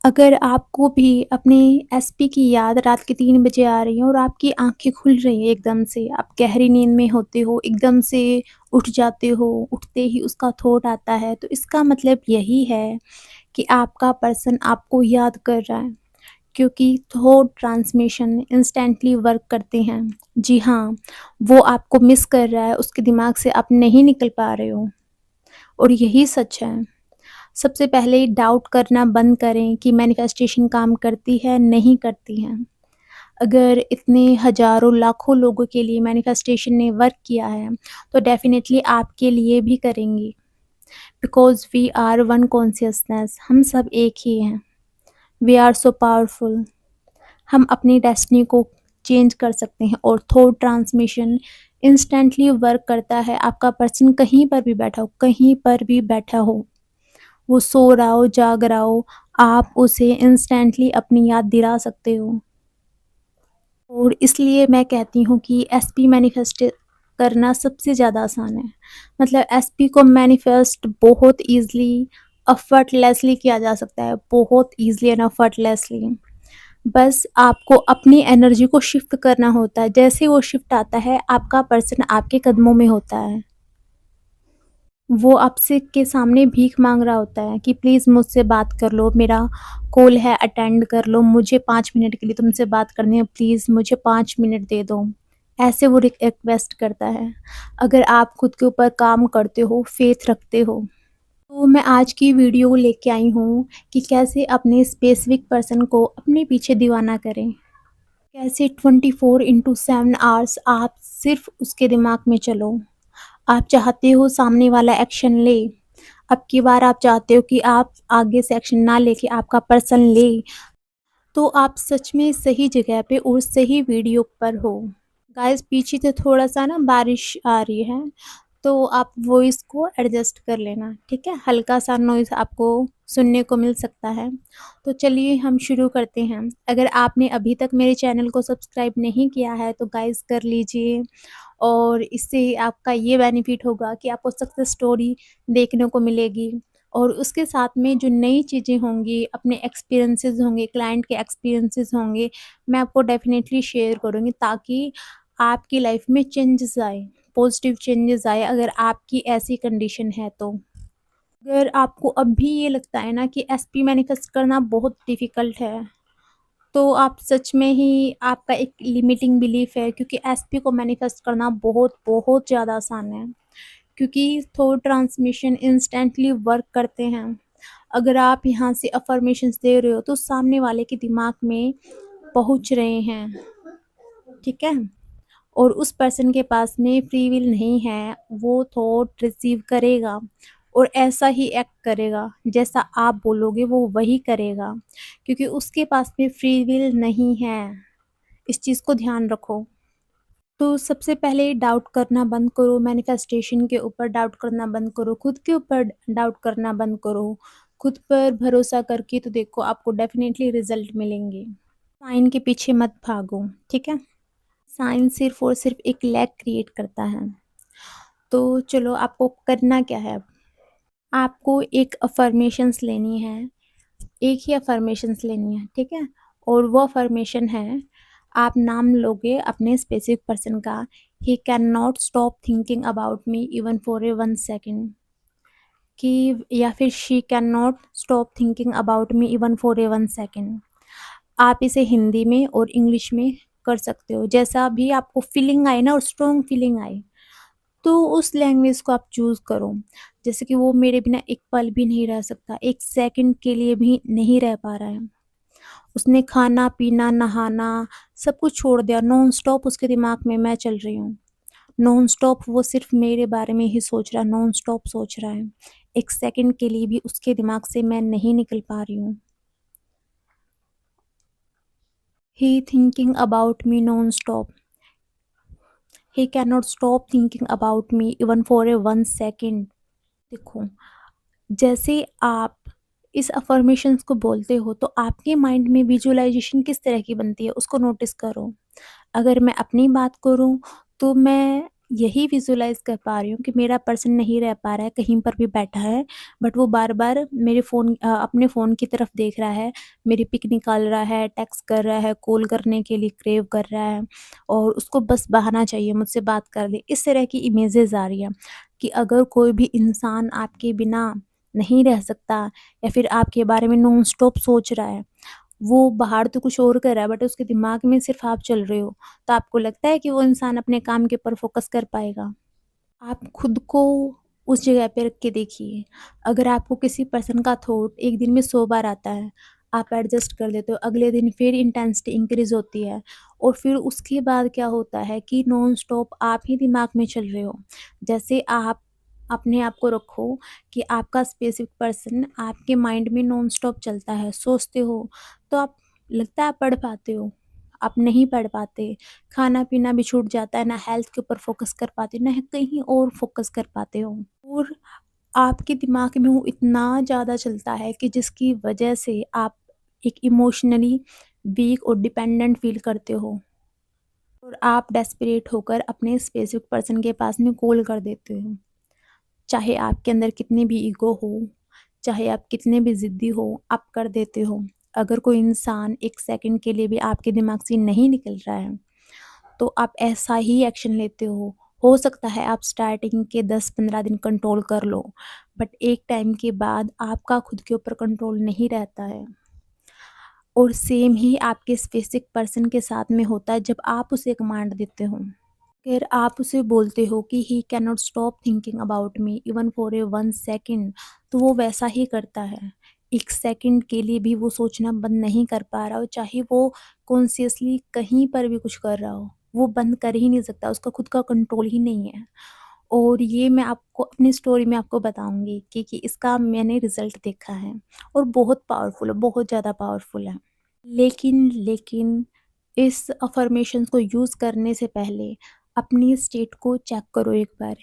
अगर आपको भी अपने एसपी की याद रात के 3 बजे आ रही है और आपकी आँखें खुल रही हैं एकदम से, आप गहरी नींद में होते हो, एकदम से उठ जाते हो, उठते ही उसका थॉट आता है, तो इसका मतलब यही है कि आपका पर्सन आपको याद कर रहा है, क्योंकि थॉट ट्रांसमिशन इंस्टेंटली वर्क करते हैं। जी हाँ, वो आपको मिस कर रहा है, उसके दिमाग से आप नहीं निकल पा रहे हो और यही सच है। सबसे पहले डाउट करना बंद करें कि मैनिफेस्टेशन काम करती है, नहीं करती है। अगर इतने हज़ारों लाखों लोगों के लिए मैनिफेस्टेशन ने वर्क किया है, तो डेफ़िनेटली आपके लिए भी करेंगी। Because we are one consciousness, हम सब एक ही हैं। We are so powerful. हम अपनी डेस्टिनी को चेंज कर सकते हैं और थॉट ट्रांसमिशन इंस्टेंटली वर्क करता है। आपका पर्सन कहीं पर भी बैठा हो, वो सो रहा हो, जाग रहा हो, आप उसे इंस्टेंटली अपनी याद दिला सकते हो। और इसलिए मैं कहती हूँ कि एसपी मैनिफेस्ट करना सबसे ज़्यादा आसान है। मतलब एसपी को मैनिफेस्ट बहुत ईज़िली एफर्टलेसली किया जा सकता है, बहुत ईज़िली एंड एफर्टलेसली। बस आपको अपनी एनर्जी को शिफ्ट करना होता है। जैसे वो शिफ्ट आता है, आपका पर्सन आपके कदमों में होता है। वो आपसे के सामने भीख माँग रहा होता है कि प्लीज़ मुझसे बात कर लो, मेरा कॉल है अटेंड कर लो, मुझे 5 मिनट के लिए तुमसे बात करनी है, प्लीज़ मुझे 5 मिनट दे दो। ऐसे वो रिक्वेस्ट करता है। अगर आप खुद के ऊपर काम करते हो, फ़ेथ रखते हो, तो मैं आज की वीडियो लेके आई हूँ कि कैसे अपने स्पेसिफ़िक पर्सन को अपने पीछे दीवाना करें। कैसे 24/7 आवर्स आप सिर्फ़ उसके दिमाग में चलो। आप चाहते हो सामने वाला एक्शन ले, अब की बार आप चाहते हो कि आप आगे से एक्शन ना लेके आपका पर्सन ले, तो आप सच में सही जगह पे और सही वीडियो पर हो। गाइस पीछे से थोड़ा-सा ना बारिश आ रही है, तो आप वॉइस को एडजस्ट कर लेना, ठीक है? हल्का-सा नॉइज़ आपको सुनने को मिल सकता है। तो चलिए हम शुरू करते हैं। अगर आपने अभी तक मेरे चैनल को सब्सक्राइब नहीं किया है, तो गाइस कर लीजिए और इससे आपका ये बेनिफिट होगा कि आपको सक्सेस स्टोरी देखने को मिलेगी और उसके साथ में जो नई चीज़ें होंगी, अपने एक्सपीरियंसेस होंगे, क्लाइंट के एक्सपीरियंसेस होंगे, मैं आपको डेफ़िनेटली शेयर करूँगी ताकि आपकी लाइफ में चेंजेस आए, पॉजिटिव चेंजेस आए अगर आपकी ऐसी कंडीशन है तो। अगर आपको अब भी ये लगता है ना कि एसपी मैनिफेस्ट करना बहुत डिफ़िकल्ट है, तो आप सच में ही आपका एक लिमिटिंग बिलीफ है क्योंकि एसपी को मैनिफेस्ट करना बहुत ज़्यादा आसान है, क्योंकि थॉट ट्रांसमिशन इंस्टेंटली वर्क करते हैं। अगर आप यहाँ से अफ़र्मेशंस दे रहे हो तो सामने वाले के दिमाग में पहुँच रहे हैं, ठीक है? और उस पर्सन के पास में फ्री विल नहीं है, वो थॉट रिसीव करेगा और ऐसा ही एक्ट करेगा, जैसा आप बोलोगे वो वही करेगा, क्योंकि उसके पास में फ्री विल नहीं है। इस चीज़ को ध्यान रखो। तो सबसे पहले डाउट करना बंद करो, मैनिफेस्टेशन के ऊपर डाउट करना बंद करो, खुद के ऊपर डाउट करना बंद करो। खुद पर भरोसा करके तो देखो आपको डेफ़िनेटली रिज़ल्ट मिलेंगे। साइन के पीछे मत भागो, ठीक है? साइन सिर्फ़ और सिर्फ़ एक लैग क्रिएट करता है। तो चलो आपको करना क्या है अब? आपको एक अफ़र्मेशंस लेनी है, एक ही अफ़र्मेशंस लेनी है, ठीक है? और वो अफ़र्मेशन है, आप नाम लोगे अपने स्पेसिफ़िक पर्सन का, ही can not stop thinking about me even for a 1 second, कि या फिर she can not stop thinking about me even for a 1 second. आप इसे हिंदी में और इंग्लिश में कर सकते हो, जैसा भी आपको फीलिंग आए ना और स्ट्रॉन्ग फीलिंग आए, तो उस लैंग्वेज को आप चूज़ करो। जैसे कि वो मेरे बिना एक पल भी नहीं रह सकता, 1 सेकंड के लिए भी नहीं रह पा रहा है। उसने खाना-पीना, नहाना सब कुछ छोड़ दिया, नॉन स्टॉप उसके दिमाग में मैं चल रही हूँ। नॉन स्टॉप वो सिर्फ़ मेरे बारे में ही सोच रहा है, नॉन स्टॉप सोच रहा है। 1 सेकंड के लिए भी उसके दिमाग से मैं नहीं निकल पा रही हूँ। He thinking about me non stop. He can not stop thinking about me even for a 1 second. देखो, जैसे आप इस अफ़र्मेशंस को बोलते हो तो आपके माइंड में विजुअलाइज़ेशन किस तरह की बनती है उसको नोटिस करो। अगर मैं अपनी बात करूँ तो मैं यही विज़ुअलाइज़ कर पा रही हूँ कि मेरा पर्सन नहीं रह पा रहा है, कहीं पर भी बैठा है, बट वो बार-बार मेरे अपने फ़ोन की तरफ देख रहा है, मेरी पिक निकाल रहा है, टेक्स्ट कर रहा है, कॉल करने के लिए क्रेव कर रहा है और उसको बस बहाना चाहिए मुझसे बात कर ले। इस तरह की इमेजेज़ आ रही हैं कि अगर कोई भी इंसान आपके बिना नहीं रह सकता या फिर आपके बारे में नॉन स्टॉप सोच रहा है, वो बाहर तो कुछ और कर रहा है बट उसके दिमाग में सिर्फ़ आप चल रहे हो, तो आपको लगता है कि वो इंसान अपने काम के ऊपर फ़ोकस कर पाएगा? आप खुद को उस जगह पे रख के देखिए। अगर आपको किसी पर्सन का थॉट एक दिन में 100 बार आता है, आप एडजस्ट कर लेते हो, अगले दिन फिर इंटेंसिटी इंक्रीज़ होती है और फिर उसके बाद क्या होता है कि नॉन स्टॉप आप ही दिमाग में चल रहे हो। जैसे आप अपने आप को रखो कि आपका स्पेसिफ़िक पर्सन आपके माइंड में नॉन स्टॉप चलता है, सोचते हो, तो आप लगता है आप पढ़ पाते हो, आप नहीं पढ़ पाते। खाना-पीना भी छूट जाता है, ना हेल्थ के ऊपर फ़ोकस कर पाते हो, ना कहीं और फ़ोकस कर पाते हो। और आपके दिमाग में वो इतना ज़्यादा चलता है कि जिसकी वजह से आप एक इमोशनली वीक और डिपेंडेंट फ़ील करते हो और आप डेस्परेट होकर अपने स्पेसिफ़िक पर्सन के पास में कॉल कर देते हो। चाहे आपके अंदर कितनी भी ईगो हो, चाहे आप कितने भी ज़िद्दी हो, आप कर देते हो। अगर कोई इंसान 1 सेकंड के लिए भी आपके दिमाग से नहीं निकल रहा है तो आप ऐसा ही एक्शन लेते हो। हो सकता है आप स्टार्टिंग के 10-15 दिन कंट्रोल कर लो, बट एक टाइम के बाद आपका खुद के ऊपर कंट्रोल नहीं रहता है। और सेम ही आपके स्पेसिफिक पर्सन के साथ में होता है जब आप उसे कमांड देते हो। अगर आप उसे बोलते हो कि ही can not stop thinking about me even for a 1 second, तो वो वैसा ही करता है। 1 सेकंड के लिए भी वो सोचना बंद नहीं कर पा रहा हो, चाहे वो कॉन्शियसली कहीं पर भी कुछ कर रहा हो, वो बंद कर ही नहीं सकता, उसका खुद का कंट्रोल ही नहीं है। और ये मैं आपको अपनी स्टोरी में आपको बताऊँगी कि इसका मैंने रिज़ल्ट देखा है और बहुत पावरफुल है, बहुत ज़्यादा पावरफुल है। लेकिन इस अफ़र्मेशंस को यूज़ करने से पहले अपनी स्टेट को चेक करो एक बार।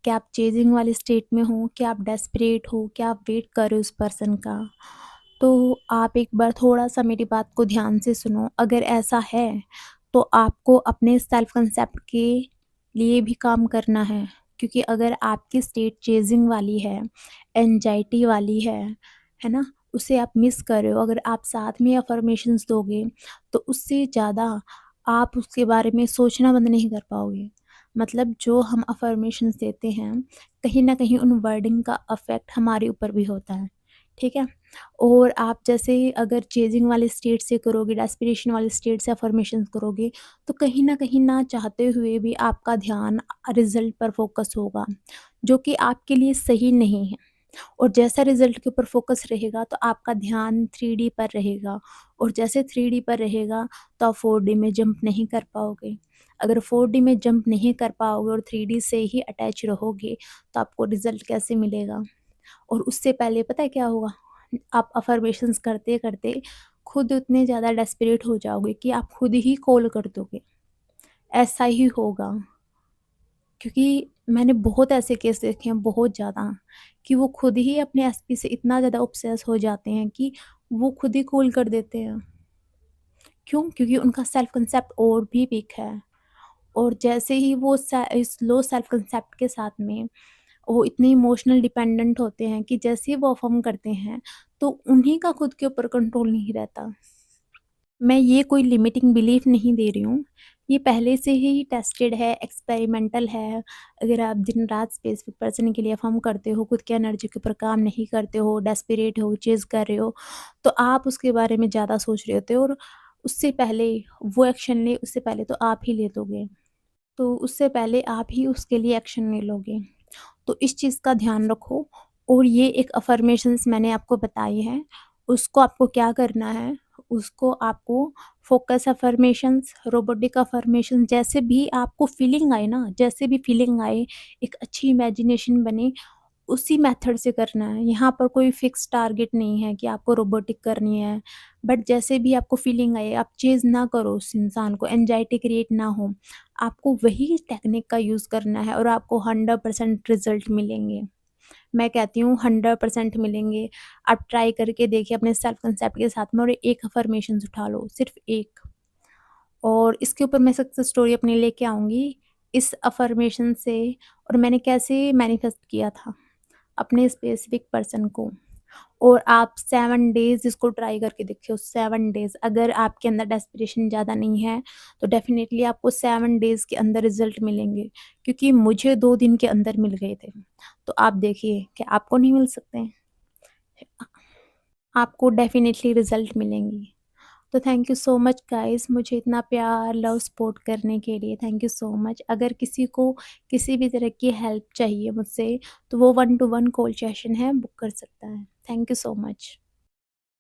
क्या आप चेज़िंग वाली स्टेट में हो? क्या आप डेस्परेट हो? क्या आप वेट कर रहे हो उस पर्सन का? तो आप एक बार थोड़ा-सा मेरी बात को ध्यान से सुनो। अगर ऐसा है, तो आपको अपने सेल्फ कंसेप्ट के लिए भी काम करना है। क्योंकि अगर आपकी स्टेट चेज़िंग वाली है, एंग्ज़ायटी वाली है ना? उसे आप मिस कर रहे हो, अगर आप साथ में अफ़र्मेशंस दोगे, तो उससे ज़्यादा आप उसके बारे में सोचना बंद नहीं कर पाओगे। मतलब जो हम अफ़र्मेशंस देते हैं, कहीं न कहीं उन वर्डिंग का इफ़ेक्ट हमारे ऊपर भी होता है, ठीक है? और आप जैसे अगर चेज़िंग वाले स्टेट से करोगे, डेस्परेशन वाले स्टेट से अफ़र्मेशंस करोगे, तो कहीं न कहीं ना चाहते हुए भी आपका ध्यान रिज़ल्ट पर फ़ोकस होगा, जो कि आपके लिए सही नहीं है। और जैसा रिज़ल्ट के ऊपर फ़ोकस रहेगा तो आपका ध्यान 3D पर रहेगा और जैसे 3D पर रहेगा तो आप 4D में जंप नहीं कर पाओगे। अगर 4D में जंप नहीं कर पाओगे और 3D से ही अटैच रहोगे तो आपको रिज़ल्ट कैसे मिलेगा? और उससे पहले पता है क्या होगा? आप अफ़र्मेशंस करते-करते खुद उतने ज़्यादा डेस्परेट हो जाओगे कि आप खुद ही कॉल कर दोगे। ऐसा ही होगा। क्योंकि मैंने बहुत ऐसे केस देखे हैं, बहुत ज़्यादा, कि वो खुद ही अपने एसपी से इतना ज़्यादा ऑब्सेस हो जाते हैं कि वो खुद ही कॉल कर देते हैं। क्यों? क्योंकि उनका सेल्फ कांसेप्ट और भी वीक है और जैसे ही वो इस लो सेल्फ कांसेप्ट के साथ में वो इतने इमोशनल डिपेंडेंट होते हैं कि जैसे ही वो अफ़र्म करते हैं, तो उन्हीं का खुद के ऊपर कंट्रोल नहीं रहता। मैं ये कोई लिमिटिंग बिलीफ नहीं दे रही हूँ। ये पहले से ही टेस्टेड है, एक्सपेरिमेंटल है। अगर आप दिन-रात स्पेसिफिक पर्सन के लिए अफ़र्म करते हो, खुद की एनर्जी के ऊपर काम नहीं करते हो, डेस्परेट हो, चेज़ कर रहे हो, तो आप उसके बारे में ज़्यादा सोच रहे होते हो और उससे पहले वो एक्शन ले, उससे पहले तो आप ही ले लोगे। तो उससे पहले आप ही उसके लिए एक्शन ले लोगे। तो इस चीज़ का ध्यान रखो और ये एक अफ़र्मेशंस मैंने आपको बताई हैं, उसको आपको क्या करना है, उसको आपको फ़ोकस अफ़र्मेशंस, रोबोटिक अफ़र्मेशंस जैसे भी आपको फ़ीलिंग आए ना, जैसे भी फ़ीलिंग आए, एक अच्छी इमेजिनेशन बने, उसी मेथड से करना है। यहाँ पर कोई फ़िक्स टारगेट नहीं है कि आपको रोबोटिक करनी है, बट जैसे भी आपको फ़ीलिंग आए, आप चेज़ ना करो उस इंसान को, एंग्ज़ायटी क्रिएट ना हो। आपको वही टेक्निक का यूज़ करना है और आपको 100% रिज़ल्ट मिलेंगे। मैं कहती हूँ 100% मिलेंगे। आप ट्राई करके देखिए अपने सेल्फ कांसेप्ट के साथ में और एक अफ़र्मेशंस उठा लो, सिर्फ़ एक। और इसके ऊपर मैं सक्सेस स्टोरी अपनी लेके आऊँगी इस अफ़र्मेशन से और मैंने कैसे मैनिफेस्ट किया था अपने स्पेसिफिक पर्सन को। और आप 7 डेज़ इसको ट्राई करके देखिए, 7 डेज़ अगर आपके अंदर डेस्परेशन ज़्यादा नहीं है, तो डेफ़िनेटली आपको 7 डेज़ के अंदर रिज़ल्ट मिलेंगे, क्योंकि मुझे 2 दिन के अंदर मिल गए थे। तो आप देखिए कि आपको नहीं मिल सकते हैं? आपको डेफ़िनेटली रिज़ल्ट मिलेंगी। तो thank you so much guys, मुझे इतना प्यार, लव, सपोर्ट करने के लिए थैंक यू सो मच। अगर किसी को किसी भी तरह की हेल्प चाहिए मुझसे, तो वो 1 टू 1 कॉल सेशन है, बुक कर सकता है। Thank you so much.